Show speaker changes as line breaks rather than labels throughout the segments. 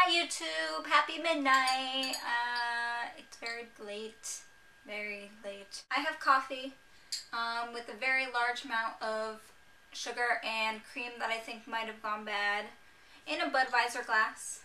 Hi YouTube, happy midnight. It's very late, very late. I have coffee with a very large amount of sugar and cream that I think might have gone bad in a Budweiser glass,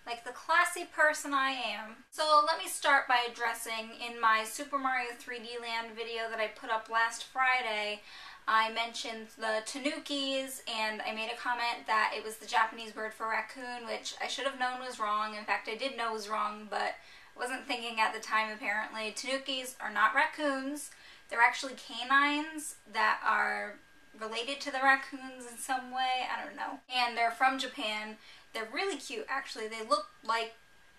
like the classy person I am. So let me start by addressing, in my Super Mario 3D Land video that I put up last Friday, I mentioned the tanukis, and I made a comment that it was the Japanese word for raccoon, which I should have known was wrong. In fact, I did know was wrong, but wasn't thinking at the time apparently. Tanukis are not raccoons. They're actually canines that are related to the raccoons in some way. I don't know. And they're from Japan. They're really cute, actually. They look like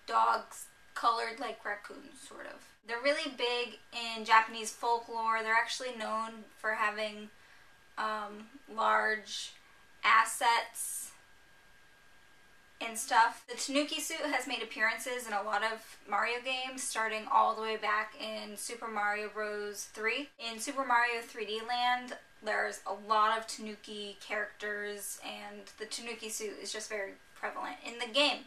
dogs colored like raccoons, sort of. They're really big in Japanese folklore. They're actually known for having large assets and stuff. The Tanuki suit has made appearances in a lot of Mario games, starting all the way back in Super Mario Bros. 3. In Super Mario 3D Land, there's a lot of Tanuki characters, and the Tanuki suit is just very prevalent in the game.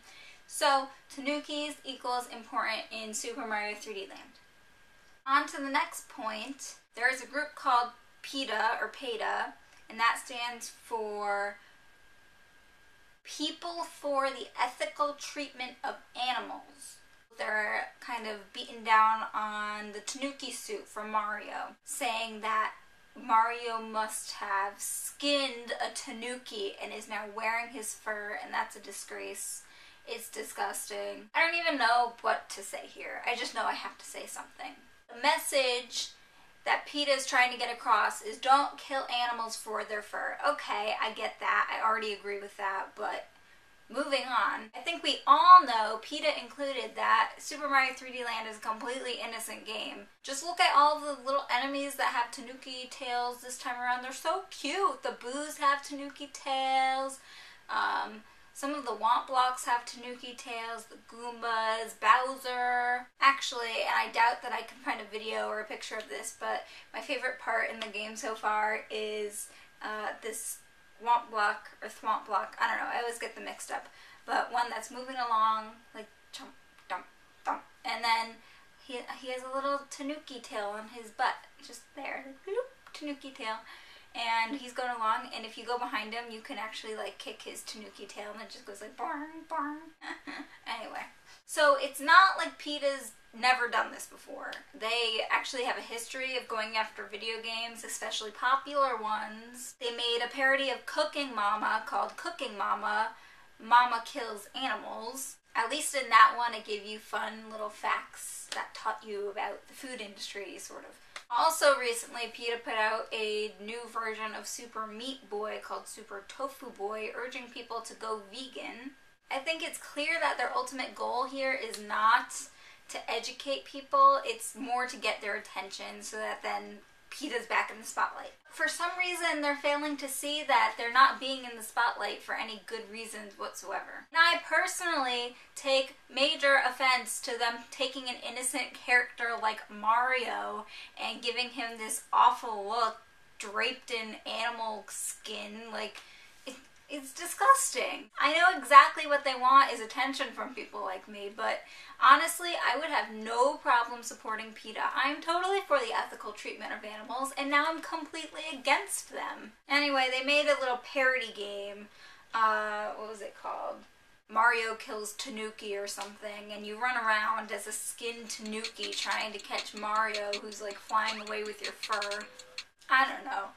So, Tanukis equals important in Super Mario 3D Land. On to the next point. There is a group called PETA, or PETA, and that stands for People for the Ethical Treatment of Animals. They're kind of beaten down on the Tanuki suit from Mario, saying that Mario must have skinned a Tanuki and is now wearing his fur, and that's a disgrace. It's disgusting. I don't even know what to say here. I just know I have to say something. The message that PETA is trying to get across is don't kill animals for their fur. Okay, I get that. I already agree with that, but moving on. I think we all know, PETA included, that Super Mario 3D Land is a completely innocent game. Just look at all of the little enemies that have Tanuki tails this time around. They're so cute. The Boos have Tanuki tails. Some of the Womp Blocks have Tanuki tails, the Goombas, Bowser. Actually, and I doubt that I can find a video or a picture of this, but my favorite part in the game so far is this Womp Block, or Thwomp Block, I don't know, I always get them mixed up, but one that's moving along, like chomp, dump, dump, and then he has a little Tanuki tail on his butt, just there, like, bloop, Tanuki tail. And he's going along, and if you go behind him, you can actually, like, kick his Tanuki tail, and it just goes like, barn, barn. Anyway. So, it's not like PETA's never done this before. They actually have a history of going after video games, especially popular ones. They made a parody of Cooking Mama called Cooking Mama, Mama Kills Animals. At least in that one, it gave you fun little facts that taught you about the food industry, sort of. Also recently, PETA put out a new version of Super Meat Boy called Super Tofu Boy, urging people to go vegan. I think it's clear that their ultimate goal here is not to educate people, it's more to get their attention so that then PETA's back in the spotlight. For some reason, they're failing to see that they're not being in the spotlight for any good reasons whatsoever. And I personally take major offense to them taking an innocent character like Mario and giving him this awful look draped in animal skin. Like, it's disgusting. I know exactly what they want is attention from people like me, but honestly, I would have no problem supporting PETA. I'm totally for the ethical treatment of animals, and now I'm completely against them. Anyway, they made a little parody game. What was it called? Mario Kills Tanuki or something, and you run around as a skinned Tanuki trying to catch Mario, who's like flying away with your fur. I don't know.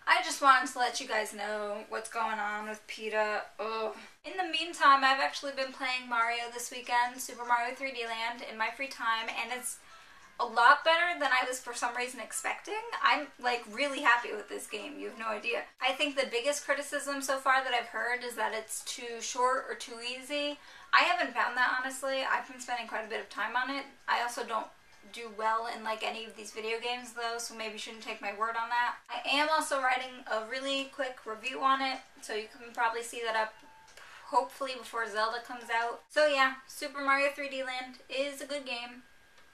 I just wanted to let you guys know what's going on with PETA. Ugh. In the meantime, I've actually been playing Mario this weekend, Super Mario 3D Land, in my free time, and it's a lot better than I was for some reason expecting. I'm, like, really happy with this game. You have no idea. I think the biggest criticism so far that I've heard is that it's too short or too easy. I haven't found that, honestly. I've been spending quite a bit of time on it. I also don't do well in like any of these video games though, so maybe you shouldn't take my word on that. I am also writing a really quick review on it, so you can probably see that up hopefully before Zelda comes out. So yeah, Super Mario 3D Land is a good game.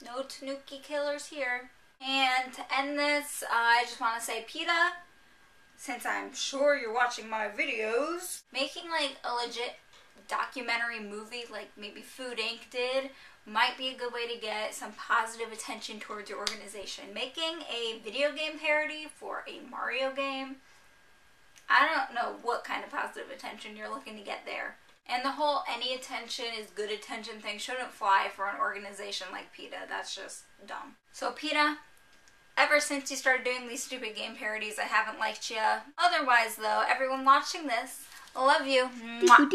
No Tanuki killers here. And to end this, I just want to say, PETA, since I'm sure you're watching my videos, making like a legit documentary movie like maybe Food Inc. did might be a good way to get some positive attention towards your organization. Making a video game parody for a Mario game, I don't know what kind of positive attention you're looking to get there. And the whole any attention is good attention thing shouldn't fly for an organization like PETA. That's just dumb. So PETA, ever since you started doing these stupid game parodies, I haven't liked you. Otherwise, though, everyone watching this, I love you. Mwah.